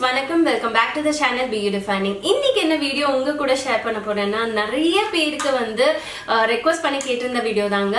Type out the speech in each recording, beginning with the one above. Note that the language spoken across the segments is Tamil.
வணக்கம், welcome back to the channel BeYouDefining. இன்னைக்கு என்ன வீடியோ உங்க கூட ஷேர் பண்ண போறேன்னா, நிறைய பேருக்கு வந்து ரெக்வெஸ்ட் பண்ணி கேட்டிருந்த வீடியோ தாங்க.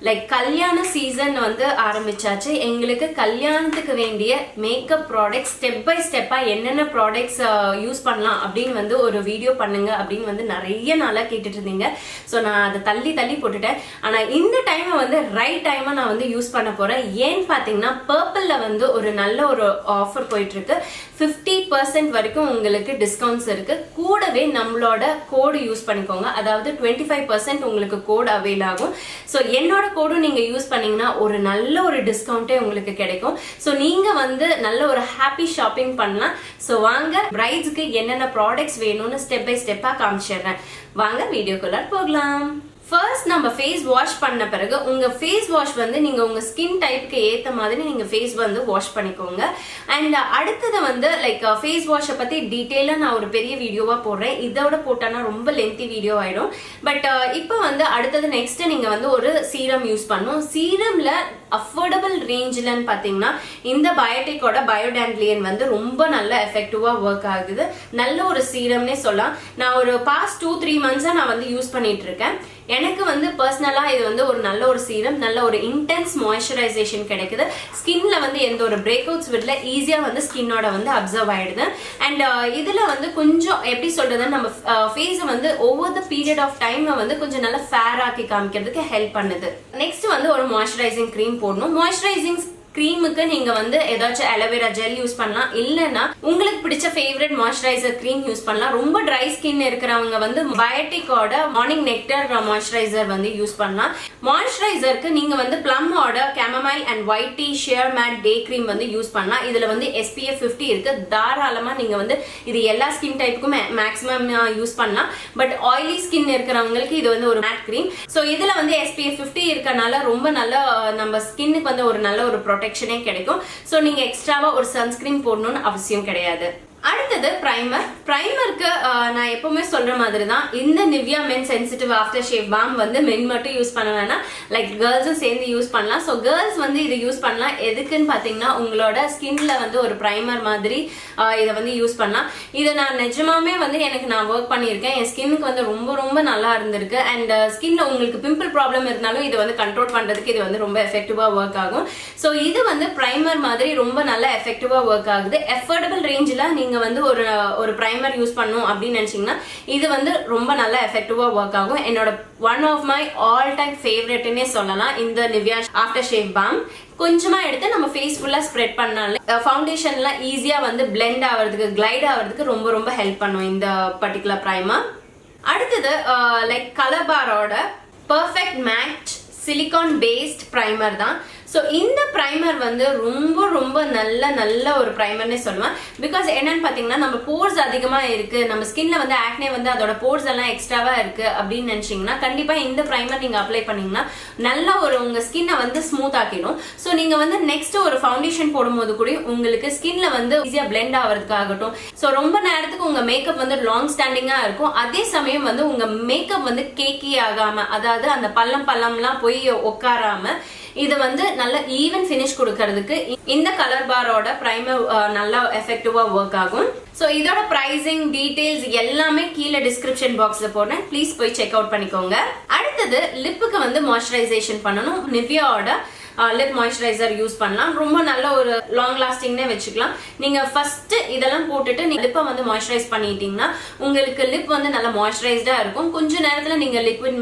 லைக் கல்யாண சீசன் வந்து ஆரம்பிச்சாச்சு. எங்களுக்கு கல்யாணத்துக்கு வேண்டிய மேக்கப் ப்ராடக்ட்ஸ் ஸ்டெப் பை ஸ்டெப்பா என்னென்ன ப்ராடக்ட்ஸ் யூஸ் பண்ணலாம் அப்படின்னு வந்து ஒரு வீடியோ பண்ணுங்க அப்படின்னு வந்து நிறைய நாளா கேட்டுட்டு இருந்தீங்க. ஸோ நான் அதை தள்ளி போட்டுட்டேன். ஆனா இந்த டைம் வந்து ரைட் டைமா நான் வந்து யூஸ் பண்ண போறேன். ஏன்னு பாத்தீங்கன்னா பர்பிள்ல வந்து ஒரு நல்ல ஒரு ஆஃபர் போயிட்டு இருக்கு. 50% வரைக்கும் உங்களுக்கு டிஸ்கவுண்ட்ஸ் இருக்கு. கூடவே நம்மளோட கோடு யூஸ் பண்ணிக்கோங்க. அதாவது 25% உங்களுக்கு கோட் அவைல் ஆகும். ஸோ என்னோட கோடும் நீங்க யூஸ் பண்ணீங்கன்னா ஒரு நல்ல ஒரு டிஸ்கவுண்டே உங்களுக்கு கிடைக்கும். ஸோ நீங்க வந்து நல்ல ஒரு ஹாப்பி ஷாப்பிங் பண்ணலாம். ஸோ வாங்க பிரைட்ஸ்க்கு என்னென்ன ப்ராடக்ட்ஸ் வேணும்னு ஸ்டெப் பை ஸ்டெப்பா காமிச்சிடுறேன். வாங்க வீடியோக்குள்ள போகலாம். ஃபர்ஸ்ட் நம்ம ஃபேஸ் வாஷ் பண்ண பிறகு உங்க ஃபேஸ் வாஷ் வந்து நீங்க உங்க ஸ்கின் டைப்புக்கு ஏத்த மாதிரி நீங்க ஃபேஸ் வந்து வாஷ் பண்ணிக்கோங்க. அண்ட் அடுத்தது வந்து லைக் ஃபேஸ் வாஷை பத்தி டீட்டெயிலா நான் ஒரு பெரிய வீடியோவா போடுறேன். இதோட போட்டானா ரொம்ப லென்த்தி வீடியோ ஆயிடும். பட் இப்போ வந்து அடுத்தது நெக்ஸ்ட் நீங்க வந்து ஒரு சீரம் யூஸ் பண்ணணும். சீரம்ல அஃபோர்டபுள் ரேஞ்சில்னு பாத்தீங்கன்னா இந்த பயோடெக்கோட பயோடான்லியன் வந்து ரொம்ப நல்ல எஃபெக்டிவா ஒர்க் ஆகுது. நல்ல ஒரு சீரம்னே சொல்லலாம். நான் ஒரு பாஸ்ட் 2-3 மந்த்ஸா நான் வந்து யூஸ் பண்ணிட்டு இருக்கேன். எனக்கு வந்து பர்சனலா இது வந்து ஒரு நல்ல ஒரு சீரம், நல்ல ஒரு இன்டென்ஸ் மாய்ஸ்சரைசேஷன் கிடைக்குது. ஸ்கின்ல வந்து எந்த ஒரு பிரேக் அவுட்ஸ் விடல, ஈஸியா வந்து ஸ்கின்னோட வந்து அப்சர்வ் ஆயிடுது. அண்ட் இதுல வந்து கொஞ்சம் எப்படி சொல்றது, நம்ம ஃபேஸ் வந்து ஒவ்வொரு பீரியட் ஆஃப் டைம்ல வந்து கொஞ்சம் நல்லா ஃபேர் ஆக்கி காமிக்கிறதுக்கு ஹெல்ப் பண்ணுது. நெக்ஸ்ட் வந்து ஒரு மாய்ஸ்சரைசிங் கிரீம் போடணும். மாய்ஸ்சரைசிங் கிரீமுக்கு நீங்க வந்து ஏதாச்சும் அலோவேரா ஜெல் யூஸ் பண்ணலாம். இல்லைன்னா உங்களுக்கு பிடிச்ச ஃபேவரட் மாய்ஸ்சரைசர் கிரீம் யூஸ் பண்ணலாம். ரொம்ப ட்ரை ஸ்கின் இருக்கிறவங்க வந்து பயோடெக்கோட மார்னிங் நெக்டர் மாய்ஸ்சரைசர் வந்து யூஸ் பண்ணலாம். மாய்ஸ்சரைசருக்கு நீங்க வந்து பிளம்மோட chamomile and white tea sheer matte day cream வந்து யூஸ் பண்ணலாம். இதுல வந்து SPF 50 இருக்கு. தாராளமா நீங்க வந்து இது எல்லா ஸ்கின் டைப்புக்கும் மேக்ஸிமம் யூஸ் பண்ணலாம். பட் ஆயிலி ஸ்கின் இருக்கிறவங்களுக்கு இது வந்து ஒரு மேட் கிரீம். ஸோ இதுல வந்து SPF 50 இருக்கனால ரொம்ப நல்ல நம்ம ஸ்கின்னுக்கு வந்து ஒரு நல்ல ஒரு ப்ரொடெக்ஷனே கிடைக்கும். சோ நீங்க எக்ஸ்ட்ராவா ஒரு சன்ஸ்கிரீன் போடணும்னு அவசியம் கிடையாது. அடுத்தது பிரைமர். பிரைமருக்கு நான் எப்பவுமே சொல்ற மாதிரி தான், இந்த Nivea men sensitive after shave balm வந்து மென் மட்டும் யூஸ் பண்ண வேணாம், லைக் கேர்ள்ஸும் சேர்ந்து யூஸ் பண்ணலாம். ஸோ கேர்ள்ஸ் வந்து இதை யூஸ் பண்ணலாம். எதுக்குன்னு பாத்தீங்கன்னா உங்களோட ஸ்கின்ல வந்து ஒரு பிரைமர் மாதிரி இதை வந்து யூஸ் பண்ணலாம். இதை நான் நிஜமாவே வந்து நான் ஒர்க் பண்ணியிருக்கேன். என் ஸ்கின்னுக்கு வந்து ரொம்ப ரொம்ப நல்லா இருந்திருக்கு. அண்ட் ஸ்கின்ல உங்களுக்கு பிம்பிள் ப்ராப்ளம் இருந்தாலும் இதை வந்து கண்ட்ரோல் பண்றதுக்கு இது வந்து ரொம்ப எஃபெக்டிவா ஒர்க் ஆகும். ஸோ இது வந்து பிரைமர் மாதிரி ரொம்ப நல்லா எஃபெக்டிவா ஒர்க் ஆகுது. எஃபோர்டபிள் ரேஞ்சில் நீங்க வந்து ஒரு பிரைமர் யூஸ் பண்ணணும் அப்படின்னு நினைச்சீங்கன்னா இது வந்து ரொம்ப நல்ல எஃபெக்டிவா ஒர்க் ஆகும். என்னோட one of my all time ஃபேவரட்னே சொல்லலாம் இந்த நிவ்யா ஆஃப்டர் ஷேவ் பாம். கொஞ்சமா எடுத்து நம்ம ஃபேஸ் ஃபுல்லா ஸ்ப்ரெட் பண்ணாலே ஃபவுண்டேஷன்லாம் ஈஸியா வந்து பிளெண்ட் ஆகிறதுக்கு, கிளைட் ஆகிறதுக்கு ரொம்ப ரொம்ப ஹெல்ப் பண்ணும் இந்த பர்டிகுலர் பிரைமர். அடுத்தது லைக் கலர் பாரோட perfect match silicone based primer தான். ஸோ இந்த பிரைமர் வந்து ரொம்ப ரொம்ப நல்ல ஒரு பிரைமர்னே சொல்லுவேன். பிகாஸ் என்னன்னு பாத்தீங்கன்னா நம்ம போர்ஸ் அதிகமா இருக்கு, நம்ம ஸ்கின்ல வந்து ஆக்னே வந்து அதோட போர்ஸ் எல்லாம் எக்ஸ்ட்ராவா இருக்கு அப்படின்னு நினைச்சீங்கன்னா கண்டிப்பா இந்த பிரைமர் நீங்க அப்ளை பண்ணீங்கன்னா நல்ல ஒரு உங்க ஸ்கின்னை வந்து ஸ்மூத் ஆக்கிடும். ஸோ நீங்க வந்து நெக்ஸ்ட் ஒரு ஃபவுண்டேஷன் போடும்போது கூட உங்களுக்கு ஸ்கின்ல வந்து ஈஸியா பிளெண்ட் ஆகிறதுக்காகட்டும். ஸோ ரொம்ப நேரத்துக்கு உங்க மேக்கப் வந்து லாங் ஸ்டாண்டிங்கா இருக்கும். அதே சமயம் வந்து உங்க மேக்கப் வந்து கேக்கி ஆகாம, அதாவது அந்த பள்ளம்லாம் போய் உட்காராம இது வந்து நல்ல ஈவன் ஃபினிஷ் கொடுக்கறதுக்கு இந்த கலர் பாரோட பிரைமர் நல்லா எஃபெக்டிவா ஒர்க் ஆகும். சோ இதோட பிரைசிங் டீடைல்ஸ் எல்லாமே கீழே டிஸ்கிரிப்ஷன் பாக்ஸ்ல போடுறேன், ப்ளீஸ் போய் செக் அவுட் பண்ணிக்கோங்க. அடுத்தது லிப்புக்கு வந்து மாய்ஸ்சரைசேஷன் பண்ணணும். நிவ்யாவோட லிப் மாய்ஸ்சரைசர் யூஸ் பண்ணலாம். ரொம்ப நல்ல ஒரு லாங் லாஸ்டிங்னே வச்சுக்கலாம். நீங்க ஃபர்ஸ்ட் இதெல்லாம் போட்டுட்டு நீங்க லிப்பை வந்து மாய்ஸ்சரைஸ் பண்ணிட்டீங்கன்னா உங்களுக்கு லிப் வந்து நல்லா மாய்ஸ்சரைஸ்டா இருக்கும். கொஞ்ச நேரத்துல நீங்க லிக்விட்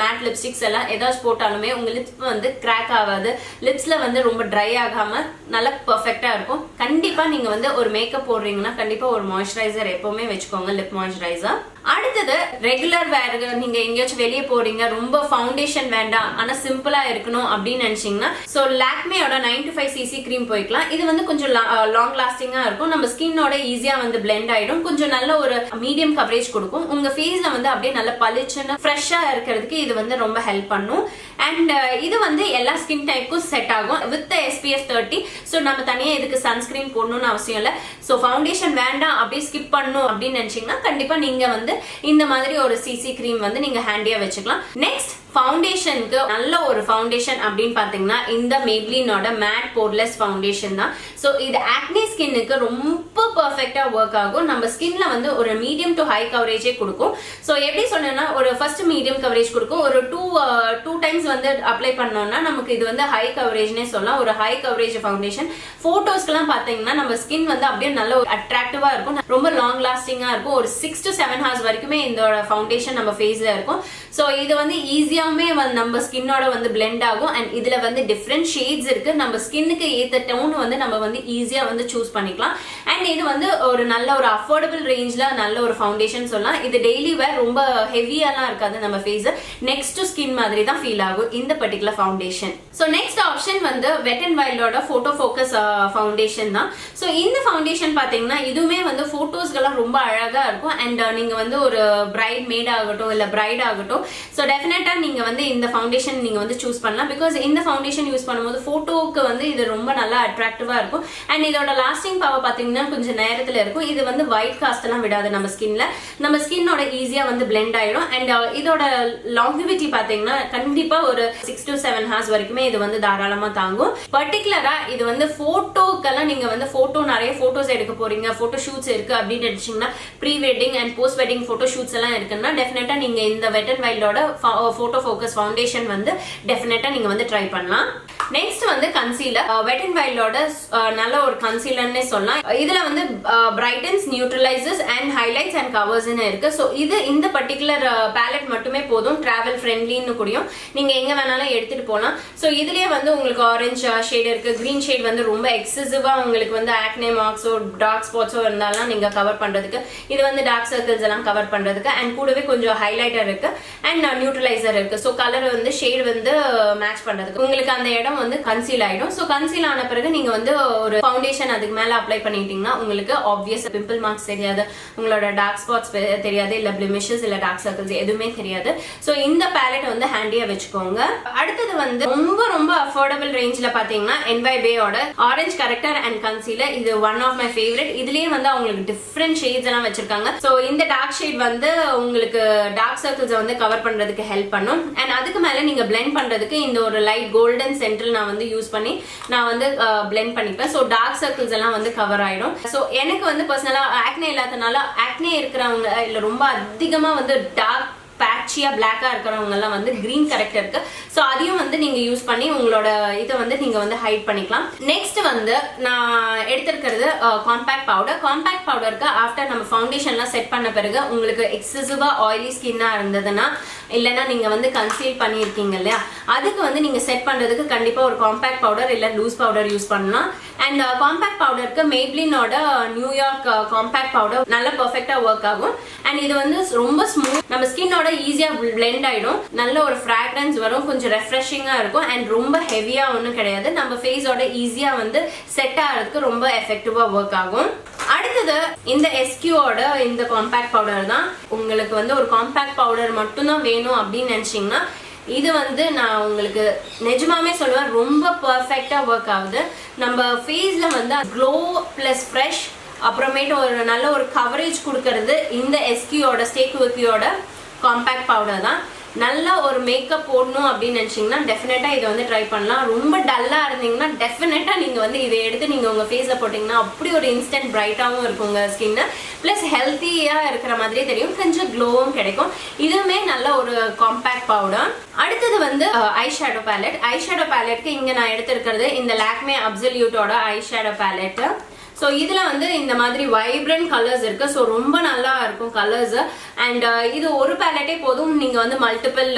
மேட் லிப்ஸ்டிக்ஸ் எல்லாம் ஏதாச்சும் போட்டாலுமே உங்க லிப் வந்து கிராக் ஆகாது, லிப்ஸ்ல வந்து ரொம்ப ட்ரை ஆகாம நல்லா பெர்ஃபெக்டா இருக்கும். கண்டிப்பா நீங்க வந்து ஒரு மேக்கப் போடுறீங்கன்னா கண்டிப்பா ஒரு மாய்ஸ்சரைசர் எப்பவுமே வச்சுக்கோங்க, லிப் மாய்ஸ்சரைசர். அடுத்தது ரெகுலர் வேர், நீங்க எங்கேயாச்சும் வெளியே போறீங்க, ரொம்ப ஃபவுண்டேஷன் வேண்டாம் ஆனா சிம்பிளா இருக்கணும் அப்படின்னு நினைச்சீங்கன்னா சோ லாக்மேயோட 925cc கிரீம் போய்க்கலாம். இது வந்து கொஞ்சம் லாங் லாஸ்டிங்கா இருக்கும். நம்ம ஸ்கின்னோட ஈஸியா வந்து பிளெண்ட் ஆயிடும். கொஞ்சம் நல்ல ஒரு மீடியம் கவரேஜ் கொடுக்கும். உங்க ஃபேஸ்ல வந்து அப்படியே நல்ல பளிச்சுன்னு ஃப்ரெஷ்ஷா இருக்கிறதுக்கு இது வந்து ரொம்ப ஹெல்ப் பண்ணும். அண்ட் இது வந்து எல்லா ஸ்கின் டைப்புக்கும் செட் ஆகும் வித் SPF 30. சோ நம்ம தனியா இதுக்கு சன்ஸ்கிரீன் போடணும்னு அவசியம் இல்ல. சோ ஃபவுண்டேஷன் வேண்டாம் அப்படியே ஸ்கிப் பண்ணணும் அப்படின்னு நினைச்சீங்கன்னா கண்டிப்பா நீங்க வந்து இந்த மாதிரி ஒரு CC கிரீம் வந்து நீங்க ஹேண்டியா வச்சுக்கலாம். நெக்ஸ்ட் ஃபவுண்டேஷனுக்கு நல்ல ஒரு ஃபவுண்டேஷன் அப்படின்னு பாத்தீங்கன்னா இந்த மேப்ளினோட மேட் போர்லெஸ் ஃபவுண்டேஷன் தான். ஸோ இது ஆக்னி ஸ்கின்னுக்கு ரொம்ப பர்ஃபெக்டா ஒர்க் ஆகும். நம்ம ஸ்கின்ல வந்து ஒரு மீடியம் டு ஹை கவரேஜே கொடுக்கும். ஸோ எப்படி சொன்னா ஒரு ஃபர்ஸ்ட் மீடியம் கவரேஜ் கொடுக்கும். ஒரு டூ டைம்ஸ் வந்து அப்ளை பண்ணோம்னா நமக்கு இது வந்து ஹை கவரேஜ்னே சொல்லலாம். ஒரு ஹை கவரேஜ் ஃபவுண்டேஷன். போட்டோஸ்க்குலாம் பாத்தீங்கன்னா நம்ம ஸ்கின் வந்து அப்படியே நல்ல ஒரு அட்ராக்டிவா இருக்கும், ரொம்ப லாங் லாஸ்டிங்கா இருக்கும். ஒரு 6 to 7 hours வரைக்குமே இந்த ஃபவுண்டேஷன் நம்ம ஃபேஸ்ல இருக்கும். ஸோ இது வந்து ஈஸியாவுமே நம்ம ஸ்கின்னோட வந்து பிளெண்ட் ஆகும். அண்ட் இதுல வந்து டிஃப்ரெண்ட் ஷேட்ஸ் இருக்கு. நம்ம ஸ்கின்னுக்கு ஏத்த டோன் வந்து நம்ம வந்து ஈஸியா வந்து சூஸ் பண்ணிக்கலாம். அண்ட் இது வந்து ஒரு நல்ல ஒரு அஃபோர்டபிள் ரேஞ்ச்ல நல்ல ஒரு ஃபவுண்டேஷன் சொல்லலாம். இது டெய்லி வேர் ரொம்ப ஹெவியாலாம் இருக்காது. நம்ம ஃபேஸ் நெக்ஸ்ட் ஸ்கின் மாதிரி தான் ஃபீல் ஆகும் இந்த particular foundation. So next option வந்து வெட் அண்ட் வைல்டோட போட்டோ ஃபோக்கஸ் ஃபவுண்டேஷன் தான். ஸோ இந்த ஃபவுண்டேஷன் பாத்தீங்கன்னா இதுவுமே வந்து போட்டோஸ்கெல்லாம் ரொம்ப அழகா இருக்கும். அண்ட் நீங்க வந்து ஒரு பிரைட் மேட் ஆகட்டும் இல்ல பிரைட் ஆகட்டும், ஸோ டெஃபினட்டா நீங்க வந்து இந்த ஃபவுண்டேஷன் நீங்க வந்து சூஸ் பண்ணலாம். பிகாஸ் இந்த ஃபவுண்டேஷன் யூஸ் பண்ணும்போது போட்டோக்கு வந்து இது ரொம்ப நல்லா அட்ராக்டிவா இருக்கும். அண்ட் இதோட லாஸ்டிங் பவர் பாத்தீங்கன்னா கொஞ்சம் நேரத்துல இருக்கும். இது வந்து ஒயிட் காஸ்ட் எல்லாம் விடாது நம்ம ஸ்கின்ல. நம்ம ஸ்கின்னோட ஈஸியா வந்து பிளெண்ட் ஆயிடும். அண்ட் இதோட லாங்கிவிட்டி பாத்தீங்கன்னா கண்டிப்பா ஒரு 6 to 7 hours வரைக்குமே இது வந்து தாராளமா தாங்கும். பர்டிகுலரா இது வந்து போட்டோக்கெல்லாம் நீங்க வந்து நிறைய போட்டோஸ் எடுக்க போறீங்க, போட்டோ ஷூட்ஸ் இருக்கு அப்படின்னு நினைச்சீங்கன்னா, pre wedding and post wedding photo shoots எல்லாம் இருக்குன்னா டெஃபினட்டா நீங்க இந்த வெட் அண்ட் வைல்டோட போட்டோ ஃபோக்கஸ் ஃபவுண்டேஷன் வந்து டெஃபினட்டா நீங்க வந்து ட்ரை பண்ணலாம். நெக்ஸ்ட் வந்து கன்சீலர். வெட் அண்ட் வைல்டோட நல்ல ஒரு கன்சீலர்னே சொல்லலாம். இதுல வந்து brighteners, neutralisers and highlights and covers இருக்கு. ஸோ இது இந்த பர்டிகுலர் பேலட் மட்டுமே போதும். டிராவல் ஃப்ரெண்ட்லின்னு கூடியும் நீங்க எங்க வேணாலும் எடுத்துட்டு போகலாம். ஸோ இதுலயே வந்து உங்களுக்கு ஆரஞ்சு ஷேட் இருக்கு, கிரீன் ஷேட் வந்து ரொம்ப எக்ஸசிவா உங்களுக்கு வந்து ஆக்னே மார்க்ஸோ டார்க் ஸ்பாட்ஸோ இருந்தாலும் நீங்க கவர் பண்றதுக்கு, இது வந்து டார்க் சர்க்கிள்ஸ் எல்லாம் கவர் பண்றதுக்கு, அண்ட் கூடவே கொஞ்சம் ஹைலைட்டர் இருக்கு அண்ட் நியூட்ரலைசர் இருக்கு. ஸோ கலர் வந்து ஷேட் வந்து மேட்ச் பண்றதுக்கு உங்களுக்கு அந்த இடம் வந்து கன்சீல் ஆயிடும். சோ கன்சீல் ஆன பிறகு நீங்க வந்து ஒரு ஃபவுண்டேஷன் அதுக்கு மேல அப்ளை பண்ணிட்டீங்கன்னா உங்களுக்கு ஆப்வியஸ் பிம்பிள் மார்க்ஸ் தெரியாது, உங்களோட டார்க் ஸ்பாட்ஸ் தெரியாது, இல்ல பிளெமிஷஸ் இல்ல டார்க் சர்க்கிள்ஸ் எதுவுமே தெரியாது. சோ இந்த பேலட் வந்து ஹேண்டியா வச்சுக்கோங்க. அடுத்தது வந்து ரொம்ப ரொம்ப அஃபோர்டபிள் ரேஞ்ச்ல பாத்தீங்கன்னா NYBேயோட ஆரஞ்சு கரெக்டர் அண்ட் கன்சீலர். இது ஒன் ஆஃப் மை ஃபேவரட். இதுலயே வந்து அவங்களுக்கு டிஃப்ரெண்ட் ஷேட்ஸ் எல்லாம் வச்சிருக்காங்க. சோ இந்த டார்க் ஷேட் வந்து உங்களுக்கு டார்க் சர்க்கிள்ஸ் வந்து கவர் பண்றதுக்கு ஹெல்ப் பண்ணும். அண்ட் அதுக்கு மேல நீங்க பிளெண்ட் பண்றதுக்கு இந்த ஒரு லைட் கோல்டன் சென்டர் நான் வந்து யூஸ் பண்ணி நான் வந்து பிளெண்ட் பண்ணிப்பேன். சோ டார்க் சர்க்கிள்ஸ் எல்லாம் வந்து கவர் ஆயிடும். சோ எனக்கு வந்து பர்சனலா ஆக்னே இல்லாதனால, ஆக்னே இருக்கிறவங்க இல்ல ரொம்ப அதிகமா வந்து டார்க் பேட்சியா பிளாக்கா இருக்கிறவங்க எல்லாம் வந்து கிரீன் கரெக்டர் இருக்கு. சோ அதையும் வந்து நீங்க யூஸ் பண்ணி உங்களோட இதை வந்து நீங்க வந்து ஹைட் பண்ணிக்கலாம். நெக்ஸ்ட் வந்து நான் எடுத்திருக்கிறது காம்பேக்ட் பவுடர். காம்பேக்ட் பவுடருக்கு ஆஃப்டர் நம்ம ஃபவுண்டேஷன்லாம் செட் பண்ண பிறகு உங்களுக்கு எக்ஸசிவா ஆயிலி ஸ்கின்னா இருந்ததுன்னா, இல்லைன்னா நீங்க வந்து கன்சீல் பண்ணியிருக்கீங்க இல்லையா, அதுக்கு வந்து நீங்க செட் பண்றதுக்கு கண்டிப்பா ஒரு காம்பேக்ட் பவுடர் இல்ல லூஸ் பவுடர் யூஸ் பண்ணலாம். அண்ட் காம்பேக்ட் பவுடருக்கு மேப்ளினோட நியூயார்க் காம்பேக்ட் பவுடர் நல்ல பெர்ஃபெக்ட்டா ஒர்க் ஆகும். அண்ட் இது வந்து ரொம்ப ஸ்மூத், நம்ம ஸ்கின்னோட ஈஸியா பிளெண்ட் ஆயிடும். நல்ல ஒரு ஃப்ராக்ரன்ஸ் வரும், கொஞ்சம் ரெஃப்ரெஷிங்கா இருக்கும். அண்ட் ரொம்ப ஹெவியா ஒன்றும் கிடையாது. நம்ம ஃபேஸோட ஈஸியா வந்து செட் ஆகிறதுக்கு ரொம்ப எஃபெக்டிவா ஒர்க் ஆகும். அடுத்தது இந்த SQோட இந்த காம்பேக்ட் பவுடர் தான். உங்களுக்கு வந்து ஒரு காம்பேக்ட் பவுடர் மட்டும்தான் வேணும் அப்படின்னு நினைச்சீங்கன்னா, இது வந்து நான் உங்களுக்கு நிஜமாவே சொல்லுவேன், ரொம்ப பெர்ஃபெக்ட்டா ஒர்க் ஆகுது. நம்ம ஃபேஸ்ல வந்து க்ளோ பிளஸ் ஃப்ரெஷ், அப்புறமேட்டு ஒரு நல்ல ஒரு கவரேஜ் கொடுக்கறது இந்த SQோட ஸ்டேக்வியோட காம்பேக்ட் பவுடர் தான். நல்ல ஒரு மேக்கப் போடணும் அப்படின்னு நினைச்சீங்கன்னா டெஃபினட்டா இதை வந்து ட்ரை பண்ணலாம். ரொம்ப டல்லா இருந்தீங்கன்னா டெஃபினட்டா நீங்க வந்து இதை எடுத்து நீங்க உங்க ஃபேஸ்ல போட்டீங்கன்னா அப்படி ஒரு இன்ஸ்டன்ட் பிரைட்டாவும் இருக்கும் உங்க ஸ்கின். பிளஸ் ஹெல்த்தியா இருக்கிற மாதிரியே தெரியும், கொஞ்சம் க்ளோவும் கிடைக்கும். இதுவுமே நல்ல ஒரு காம்பேக்ட் பவுடர். அடுத்தது வந்து eye shadow palette. Eye shadow பேலட்க்கு இங்க நான் எடுத்திருக்கிறது இந்த லாக்மே அப்சல்யூட்டோட ஐ ஷேடோ பேலட். ஸோ இதுல வந்து இந்த மாதிரி வைப்ரண்ட் கலர்ஸ் இருக்கு. ஸோ ரொம்ப நல்லா இருக்கும் கலர்ஸ். அண்ட் இது ஒரு பேலட்டே போதும், நீங்க வந்து மல்டிபிள்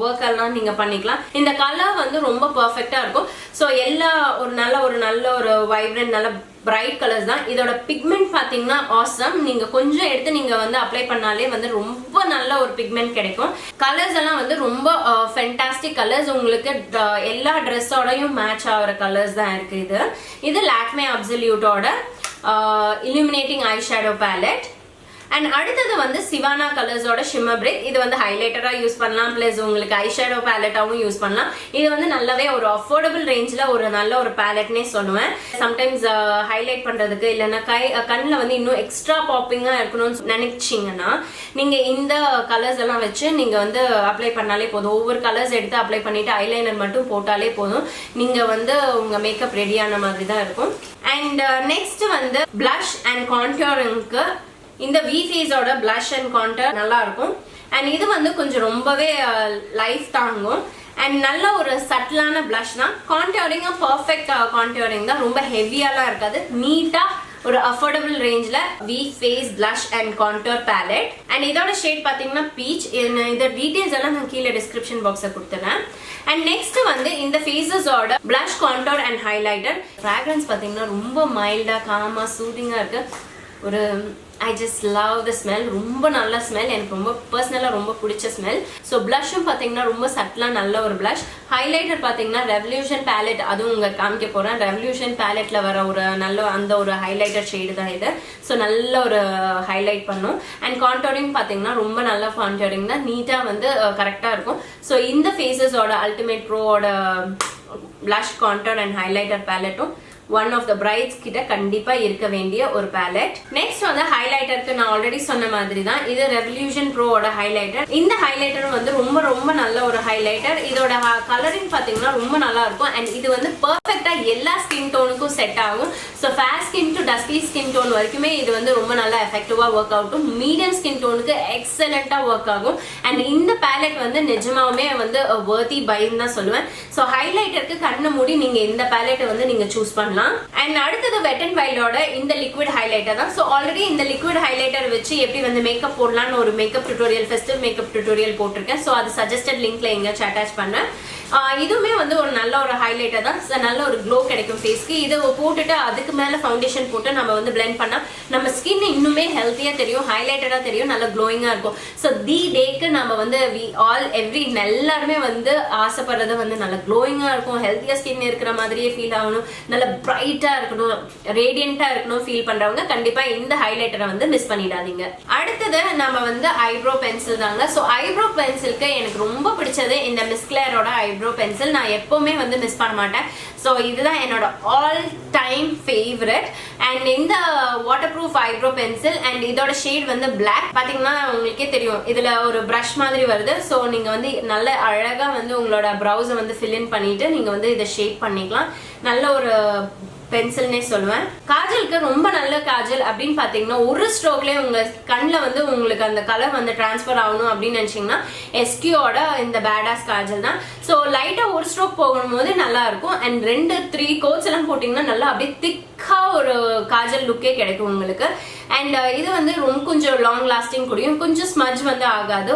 ஒர்க் எல்லாம் நீங்க பண்ணிக்கலாம். இந்த கலர் வந்து ரொம்ப பெர்ஃபெக்ட்டா இருக்கும். ஸோ எல்லா ஒரு நல்ல ஒரு வைப்ரண்ட் நல்ல பிரைட் கலர்ஸ் தான். இதோட பிக்மெண்ட் பாத்தீங்கன்னா ஆசம். நீங்க கொஞ்சம் எடுத்து நீங்க வந்து அப்ளை பண்ணாலே வந்து ரொம்ப நல்ல ஒரு பிக்மெண்ட் கிடைக்கும். கலர்ஸ் எல்லாம் வந்து ரொம்ப ஃபென்டாஸ்டிக் கலர்ஸ். உங்களுக்கு எல்லா ட்ரெஸ்ஸோடையும் மேட்ச் ஆகிற கலர்ஸ் தான் இருக்கு. இது லாக்மே அப்சல்யூட்டோட illuminating eyeshadow palette. அண்ட் அடுத்தது வந்து சிவானா கலர்ஸோட ஷிம்மர் பிரேக். இது வந்து ஹைலைட்டரா யூஸ் பண்ணலாம், பிளஸ் உங்களுக்கு ஐஷேடோ பேலட்டாவும் யூஸ் பண்ணலாம். இது வந்து நல்லாவே ஒரு அஃபோர்டபுள் ரேஞ்ச்ல ஒரு நல்ல ஒரு பேலட்னே சொல்லுவேன். சம்டைம்ஸ் ஹைலைட் பண்றதுக்கு இல்லைன்னா கண்ணில் வந்து இன்னும் எக்ஸ்ட்ரா பாப்பிங்கா இருக்கணும்னு நினைச்சீங்கன்னா நீங்க இந்த கலர்ஸ் எல்லாம் வச்சு நீங்க வந்து அப்ளை பண்ணாலே போதும். ஒவ்வொரு கலர்ஸ் எடுத்து அப்ளை பண்ணிட்டு ஐலைனர் மட்டும் போட்டாலே போதும். நீங்க வந்து உங்க மேக்கப் ரெடியான மாதிரி தான் இருக்கும். அண்ட் நெக்ஸ்ட் வந்து பிளஷ் அண்ட் கான்டூரிங்க்கு இந்த V-Faceோட பிளஷ் அண்ட் கான்டூர் நல்லா இருக்கும். அண்ட் இது வந்து கொஞ்சம் ரொம்பவே லைஃப் தாங்கும். அண்ட் நல்ல ஒரு சட்டிலான பிளஷ் தான். கான்டூரிங் பர்ஃபெக்ட் கான்டூரிங் தான், ரொம்ப ஹெவியாலாம் இருக்காது. நீட்டா ஒரு அஃபோர்டபுள் ரேஞ்ச்ல V-Face blush and contour palette. And இதோட ஷேட் பாத்தீங்கன்னா பீச். இந்த டீடைல்ஸ் எல்லாம் நான் கீழே டிஸ்கிரிப்ஷன் பாக்ஸ்ல கொடுத்துறேன். அண்ட் நெக்ஸ்ட் வந்து இந்த ஃபேஸஸோட blush contour and highlighter. Fragrance பாத்தீங்கன்னா ரொம்ப மைல்டா காமா சூதிங்கா இருக்கு. ஒரு I just love the smell. ரொம்ப நல்ல ஸ்மெல், எனக்கு ரொம்ப பர்சனலா ரொம்ப பிடிச்ச ஸ்மெல். ஸோ பிளஷும் பார்த்தீங்கன்னா ரொம்ப சட்டிலா நல்ல ஒரு பிளஷ். ஹைலைட்டர் பார்த்தீங்கன்னா ரெவல்யூஷன் பேலட், அதுவும் உங்க காமிக்க போறேன். ரெவல்யூஷன் பேலட்ல வர ஒரு நல்ல அந்த ஒரு ஹைலைட்டர் ஷேடு தான் இது. ஸோ நல்ல ஒரு ஹைலைட் பண்ணும். அண்ட் கான்டூரிங் பார்த்தீங்கன்னா ரொம்ப நல்ல கான்டூரிங் தான், நீட்டா வந்து கரெக்டா இருக்கும். ஸோ இந்த ஃபேஸஸோட அல்டிமேட் ப்ரோவோட பிளஷ் கான்டூர் அண்ட் ஹைலைட்டர் பேலட்டும் ஒன் ஆஃப் த பிரைட்ஸ் கிட்ட கண்டிப்பா இருக்க வேண்டிய ஒரு பேலட். நெக்ஸ்ட் வந்து ஹைலைட்டருக்கு நான் ஆல்ரெடி சொன்ன மாதிரி தான் இது ரெவல்யூஷன் ப்ரோவோட ஹைலைட்டர். இந்த ஹைலைட்டர் வந்து ரொம்ப ரொம்ப நல்ல ஒரு ஹைலைட்டர். இதோட கலரிங் பாத்தீங்கன்னா ரொம்ப நல்லா இருக்கும். அண்ட் இது வந்து பர்ஃபெக்டா எல்லா ஸ்கின் டோனுக்கும் செட் ஆகும். So fair skin to dusky skin tone வரைக்குமே இது வந்து ரொம்ப நல்லா எஃபெக்டிவா ஒர்க் ஆகும். மீடியம் ஸ்கின் டோனுக்கு எக்ஸலண்டா ஒர்க் ஆகும். அண்ட் இந்த பேலட் வந்து நிஜமாவுமே வந்து வர்த்தி பைன்னு தான் சொல்லுவேன். ஸோ ஹைலைட்டருக்கு கண்ணை மூடி நீங்க இந்த பேலட்டை வந்து நீங்க சூஸ் பண்ணலாம். அண்ட் அடுத்தது வெட் அண்ட் வைல்டோட இந்த லிக்விட் ஹைலைட்டர் தான். ஸோ ஆல்ரெடி இந்த லிக்விட் ஹைலைட்டர் வச்சு எப்படி வந்து மேக்கப் போடலாம்னு ஒரு makeup tutorial, festive makeup tutorial போட்டிருக்கேன். ஸோ அது சஜஸ்டட் லிங்க்ல எங்கேயாச்சும் அட்டாச் பண்ணேன். இதுவுமே வந்து ஒரு நல்ல ஒரு ஹைலைட்டர் தான். நல்ல ஒரு க்ளோ கிடைக்கும் ஃபேஸ்க்கு. இதை போட்டுட்டு அதுக்கு மேல ஃபவுண்டேஷன் போட்டு நம்ம வந்து பிளெண்ட் பண்ணா நம்ம ஸ்கின் இன்னுமே ஹெல்த்தியா தெரியும், ஹைலைட்டடா தெரியும், நல்ல க்ளோயிங்கா இருக்கும். ஸோ தி டேக்கு நம்ம வந்து எல்லாருமே வந்து ஆசைப்படுறது வந்து நல்ல க்ளோயிங்கா இருக்கும், ஹெல்த்தியா ஸ்கின் இருக்கிற மாதிரியே ஃபீல் ஆகணும், நல்ல பிரைட்டா இருக்கணும், ரேடியண்டா இருக்கணும் ஃபீல் பண்றவங்க கண்டிப்பா இந்த ஹைலைட்டரை வந்து மிஸ் பண்ணிடாதீங்க. அடுத்தது நம்ம வந்து ஐப்ரோ பென்சில் தாங்க. ஸோ ஐப்ரோ பென்சிலுக்கு எனக்கு ரொம்ப பிடிச்சது இந்த மிஸ்க்ளேரோட ஐப்ரோ பென்சில். நான் எப்பவுமே வந்து மிஸ் பண்ண மாட்டேன். ஸோ இதுதான் என்னோட ஆல் டைம் ஃபேவரட். அண்ட் இந்த water proof eyebrow pencil and இதோட ஷேட் வந்து பிளாக். பாத்தீங்கன்னா உங்களுக்கே தெரியும் இதுல ஒரு ப்ரஷ் மாதிரி வருது. ஸோ நீங்க வந்து நல்ல அழகா வந்து உங்களோட ப்ரௌஸை வந்து ஃபில் இன் பண்ணிட்டு நீங்க வந்து இதை ஷேட் பண்ணிக்கலாம். நல்ல ஒரு பென்சில்னே சொல்லுவேன். காஜலுக்கு ரொம்ப நல்ல காஜல் அப்படின்னு பாத்தீங்கன்னா ஒரு ஸ்ட்ரோக்லயே உங்க கண்ணில் வந்து உங்களுக்கு அந்த கலர் வந்து டிரான்ஸ்பர் ஆகணும் அப்படின்னு நினைச்சீங்கன்னா எஸ்கியோட இந்த பேடாஸ் காஜல் தான். ஸோ லைட்டா ஒரு ஸ்ட்ரோக் போகும்போது நல்லா இருக்கும். அண்ட் 2-3 கோட்ஸ் எல்லாம் போட்டீங்கன்னா நல்லா அப்படியே திக்கா ஒரு காஜல் லுக்கே கிடைக்கும் உங்களுக்கு. அண்ட் இது வந்து ரொம்ப கொஞ்சம் லாங் லாஸ்டிங் கூடியும், கொஞ்சம் ஸ்மஜ் வந்து ஆகாது.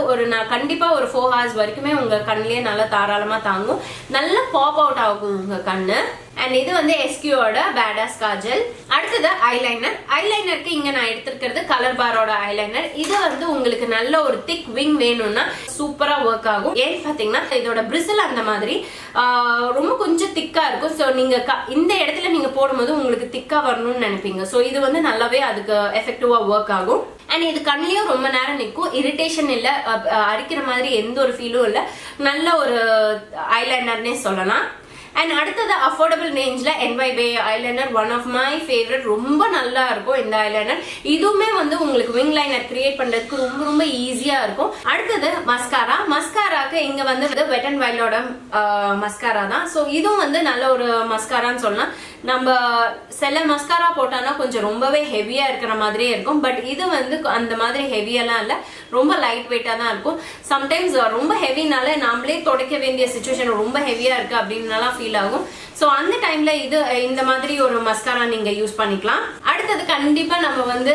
கண்டிப்பா ஒரு 4 hours வரைக்குமே உங்க கண்ணிலேயே நல்லா தாராளமா தாங்கும், நல்லா பாப் அவுட் ஆகும் உங்க கண்ணு. அண்ட் இது வந்து எஸ்கியோட பேடாஸ் காஜல். அடுத்தது ஐலைனர். ஐலைனருக்கு இங்க நான் எடுத்திருக்கிறது கலர் பாரோட ஐலைனர். இது வந்து உங்களுக்கு நல்ல ஒரு திக் விங் வேணும்னா சூப்பரா ஒர்க் ஆகும். ஏன்னு பாத்தீங்கன்னா இதோட பிரிசில் அந்த மாதிரி ரொம்ப கொஞ்சம் திக்கா இருக்கும். ஸோ நீங்க இந்த இடத்துல நீங்க போடும்போது உங்களுக்கு திக்கா வரணும்னு நினைப்பீங்க. ஸோ இது வந்து நல்லாவே அதுக்கு எஃபெக்டிவா ஒர்க் ஆகும். அண்ட் இது கண்ணிலையும் ரொம்ப நேரம் நிற்கும், இரிட்டேஷன் இல்லை, அரிக்கிற மாதிரி எந்த ஒரு ஃபீலும் இல்லை. நல்ல ஒரு ஐலைனர்னே சொல்லலாம். அண்ட் அடுத்தது அஃபோர்டபுள் ரேஞ்ச்ல NYB eyeliner, one of my favourite. ரொம்ப நல்லா இருக்கும் இந்த ஐலைனர். இதுவுமே வந்து உங்களுக்கு விங் லைனர் கிரியேட் பண்றதுக்கு ரொம்ப ரொம்ப ஈஸியா இருக்கும். அடுத்தது மஸ்காரா. மஸ்காராக்கு இங்க வந்து வெட் அண்ட் வைல்டோட மஸ்காரா தான். ஸோ இதுவும் வந்து நல்ல ஒரு மஸ்காரான்னு சொல்லலாம். நம்ம சில மஸ்காரா போட்டோம்னா கொஞ்சம் ரொம்பவே ஹெவியா இருக்கிற மாதிரியே இருக்கும். பட் இது வந்து அந்த மாதிரி ஹெவியெல்லாம் இல்லை, ரொம்ப லைட் வெயிட்டா தான் இருக்கும். சம்டைம்ஸ் ரொம்ப ஹெவினால நாமளே துடைக்க வேண்டிய சிச்சுவேஷன் ரொம்ப ஹெவியா இருக்கு அப்படின்னாலாம் ஃபீல் ஆகும். ஸோ அந்த டைம்ல இந்த மாதிரி ஒரு மஸ்காரா நீங்க யூஸ் பண்ணிக்கலாம். அடுத்தது கண்டிப்பா நம்ம வந்து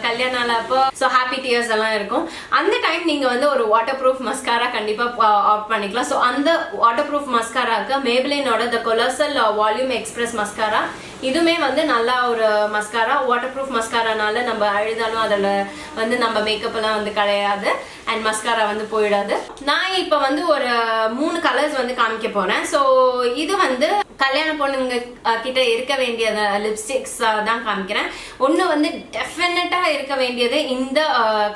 கல்யாண நாள் அப்போ ஹாப்பி டியர்ஸ் எல்லாம் இருக்கும். அந்த டைம் நீங்க வந்து ஒரு வாட்டர் ப்ரூஃப் மஸ்காரா கண்டிப்பா ஆப்ட் பண்ணிக்கலாம். ஸோ அந்த வாட்டர் ப்ரூஃப் மஸ்காராக்கு மேப்ளினோட த கொலோசல் வால்யூம் எக்ஸ்பிரஸ் மஸ்காரா. இதுமே வந்து நல்லா ஒரு மஸ்காரா. வாட்டர் ப்ரூஃப் மஸ்காரானால நம்ம அழுதாலும் அதில் வந்து நம்ம மேக்கப் எல்லாம் வந்து கிடையாது அண்ட் மஸ்காரா வந்து போயிடாது. நான் இப்போ வந்து ஒரு 3 கலர்ஸ் வந்து காமிக்க போறேன். ஸோ இது வந்து கல்யாண பொண்ணுங்க கிட்ட இருக்க வேண்டிய லிப்ஸ்டிக்ஸ் தான் காமிக்கிறேன். ஒன்று வந்து டெஃபினட்டா இருக்க வேண்டியது இந்த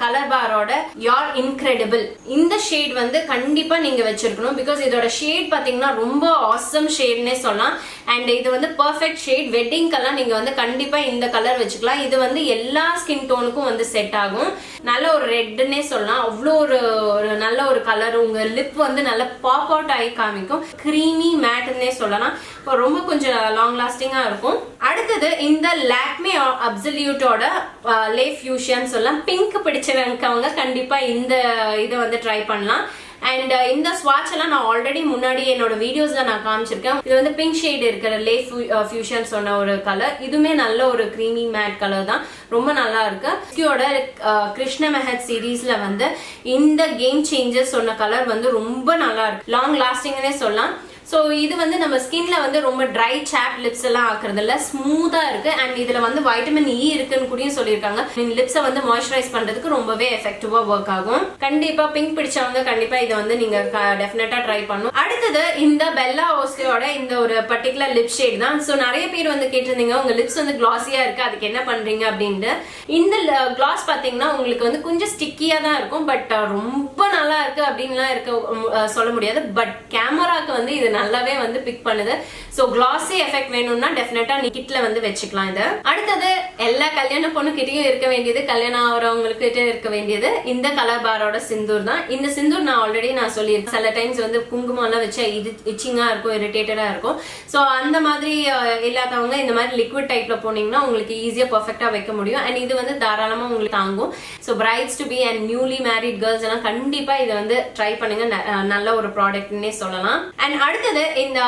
கலர் பாரோட யார் இன்கிரெடிபிள். இந்த ஷேட் வந்து கண்டிப்பா நீங்க வச்சிருக்கணும். பிகாஸ் இதோட ஷேட் பாத்தீங்கன்னா ரொம்ப ஆசம் ஷேட்னே சொல்லலாம். அண்ட் இது வந்து பெர்ஃபெக்ட் ஷேட். வெட்டிங்கெல்லாம் நீங்க வந்து கண்டிப்பா இந்த கலர் வச்சுக்கலாம். இது வந்து எல்லா ஸ்கின் டோனுக்கும் வந்து செட் ஆகும். நல்ல ஒரு ரெட்னே சொல்லலாம். அவ்வளோ ஒரு நல்ல ஒரு கலர். உங்க லிப் வந்து நல்ல பாப் அவுட் ஆகி காமிக்கும். கிரீமி மேட்னே சொல்லலாம். ரொம்ப கொஞ்சம் லாங் லாஸ்டிங்கா இருக்கும். அடுத்தது இந்த லாக்மே அப்சல்யூட்டோட லே ஃபியூஷன் சொல்லலாம். பிங்க் பிடிச்சிருக்கவங்க கண்டிப்பா இந்த இதை வந்து ட்ரை பண்ணலாம். அண்ட் இந்த ஸ்வாட்ச் எல்லாம் நான் ஆல்ரெடி முன்னாடி என்னோட வீடியோஸ்ல நான் காமிச்சிருக்கேன். இது வந்து பிங்க் ஷேட் இருக்கிற லே ஃபியூஷன் சொன்ன ஒரு கலர். இதுமே நல்ல ஒரு கிரீமி மேட் கலர் தான். ரொம்ப நல்லா இருக்கு. இதோட கிருஷ்ண மெஹத் சீரீஸ்ல வந்து இந்த கேம் சேஞ்சர் சொன்ன கலர் வந்து ரொம்ப நல்லா இருக்கு. லாங் லாஸ்டிங்னே சொல்லலாம். ஸோ இது வந்து நம்ம ஸ்கின்ல வந்து ரொம்ப ட்ரை சாப் லிப்ஸ் எல்லாம் ஆக்குறது இல்ல, ஸ்மூத்தா இருக்கு. அண்ட் இதுல வந்து வைட்டமின் இ இருக்குன்னு கூட சொல்லியிருக்காங்க. லிப்ஸை வந்து மாய்ஸ்சரைஸ் பண்றதுக்கு ரொம்பவே எஃபெக்டிவா ஒர்க் ஆகும். கண்டிப்பா பிங்க் பிடிச்சவங்க கண்டிப்பா இதை வந்து நீங்க டெஃபினட்டா ட்ரை பண்ணும். அடுத்தது இந்த பெல்லா ஓஸ்லியோட இந்த ஒரு பர்டிகுலர் லிப் ஷேட் தான். ஸோ நிறைய பேர் வந்து கேட்டிருந்தீங்க உங்க லிப்ஸ் வந்து கிளாஸியா இருக்கு, அதுக்கு என்ன பண்றீங்க அப்படின்ட்டு. இந்த கிளாஸ் பாத்தீங்கன்னா உங்களுக்கு வந்து கொஞ்சம் ஸ்டிக்கியா தான் இருக்கும். பட் ரொம்ப நல்லா இருக்கு அப்படின்லாம் இருக்க சொல்ல முடியாது. பட் கேமராக்கு வந்து இது நல்லாவே வந்து பிக் பண்ணுது. சோ கிளாஸி எஃபெக்ட் வேணும்னா டெஃபினட்டா நீ கிட்ல வந்து வச்சுக்கலாம். இது அடுத்தது எல்லா கல்யாண பொண்ணு கிட்டயும் இருக்க வேண்டியது, கல்யாணம் ஆகிறவங்களுக்கு கிட்ட இருக்க வேண்டியது இந்த கலர் பாரோட சிந்தூர் தான். இந்த சிந்தூர் நான் ஆல்ரெடி நான் சொல்லியிருக்கேன். சில டைம்ஸ் வந்து குங்குமம் எல்லாம் வச்சா இது இச்சிங்கா இருக்கும், இரிட்டேட்டடா இருக்கும். சோ அந்த மாதிரி இல்லாதவங்க இந்த மாதிரி லிக்விட் டைப்ல போனீங்கன்னா உங்களுக்கு ஈஸியா பெர்ஃபெக்ட்டா வைக்க முடியும். அண்ட் இது வந்து தாராளமா உங்களுக்கு தாங்கும். So brides to be and newly married girls எல்லாம் கண்டிப்பா இதை வந்து ட்ரை பண்ணுங்க. நல்ல ஒரு ப்ராடக்ட்னே சொல்லலாம். அண்ட் அடுத்தது இந்த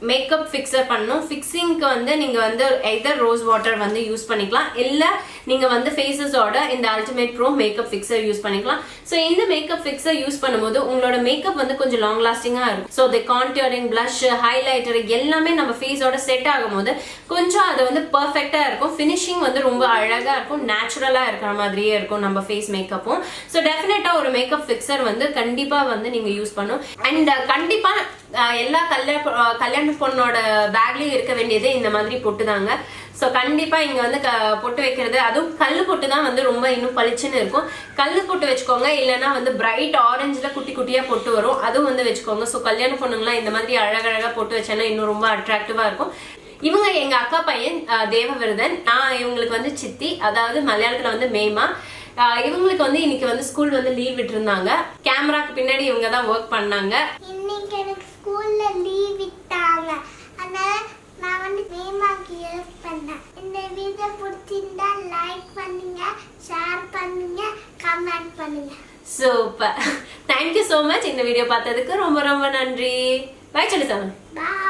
மேக்கப் ஃபிக்ஸர் பண்ணணும். ஃபிக்ஸிங்க்கு வந்து நீங்க வந்து எதர் ரோஸ் வாட்டர் வந்து யூஸ் பண்ணிக்கலாம், இல்ல நீங்க வந்து ஃபேஸஸோட இந்த ultimate bro makeup fixer use பண்ணிக்கலாம். சோ இந்த மேக்கப் ஃபிக்ஸர் யூஸ் பண்ணும்போது உங்களோட மேக்கப் வந்து கொஞ்சம் லாங் லாஸ்டிங்கா இருக்கும். So the contouring, blush, highlighter எல்லாமே நம்ம ஃபேஸோட செட் ஆகும்போது கொஞ்சம் அது வந்து பெர்ஃபெக்ட்டா இருக்கும். ஃபினிஷிங் வந்து ரொம்ப அழகா இருக்கும், நேச்சுரலா இருக்கிற மாதிரியே இருக்கும் நம்ம ஃபேஸ் மேக்கப்பும். சோ டெஃபினட்டா ஒரு மேக்கப் ஃபிக்ஸர் வந்து கண்டிப்பா வந்து நீங்க யூஸ் பண்ணும். அண்ட் கண்டிப்பா எல்லா கல்யாண பொண்ணோட பேக்லயும் இருக்க வேண்டியது இந்த மாதிரி பொட்டு தாங்க. ஸோ கண்டிப்பா இங்க வந்து பொட்டு வைக்கிறது, அதுவும் கல்லு பொட்டு தான் வந்து ரொம்ப இன்னும் பளிச்சுன்னு இருக்கும். கல்லு பொட்டு வச்சுக்கோங்க, இல்லைன்னா வந்து பிரைட் ஆரஞ்சுல குட்டி குட்டியா பொட்டு வரும், அதுவும் வந்து வச்சுக்கோங்க. ஸோ கல்யாண பொண்ணுங்களாம் இந்த மாதிரி அழகழகா பொட்டு வச்சேன்னா இன்னும் ரொம்ப அட்ராக்டிவா இருக்கும். இவங்க எங்க அக்கா பையன் தேவவிரதன். நான் இவங்களுக்கு வந்து சித்தி, அதாவது மலையாளத்துல வந்து மேமா. இவங்களுக்கு வந்து இன்னைக்கு வந்து ஸ்கூல் வந்து லீவ் விட்டுருந்தாங்க. கேமராக்கு பின்னாடி இவங்க தான் ஒர்க் பண்ணாங்க. இன்னைக்கு எனக்கு ஸ்கூல்ல லீவ் விட்டாங்க, அதனால நான் வந்து மேமாக்கு ஹெல்ப் பண்ணேன். இந்த வீடியோ பிடிச்சிருந்தா லைக் பண்ணுங்க, ஷேர் பண்ணுங்க, கமெண்ட் பண்ணுங்க. Super, thank you so much. இந்த வீடியோ பார்த்ததுக்கு ரொம்ப ரொம்ப நன்றி. பை சொல்லு சாமி. பாய்.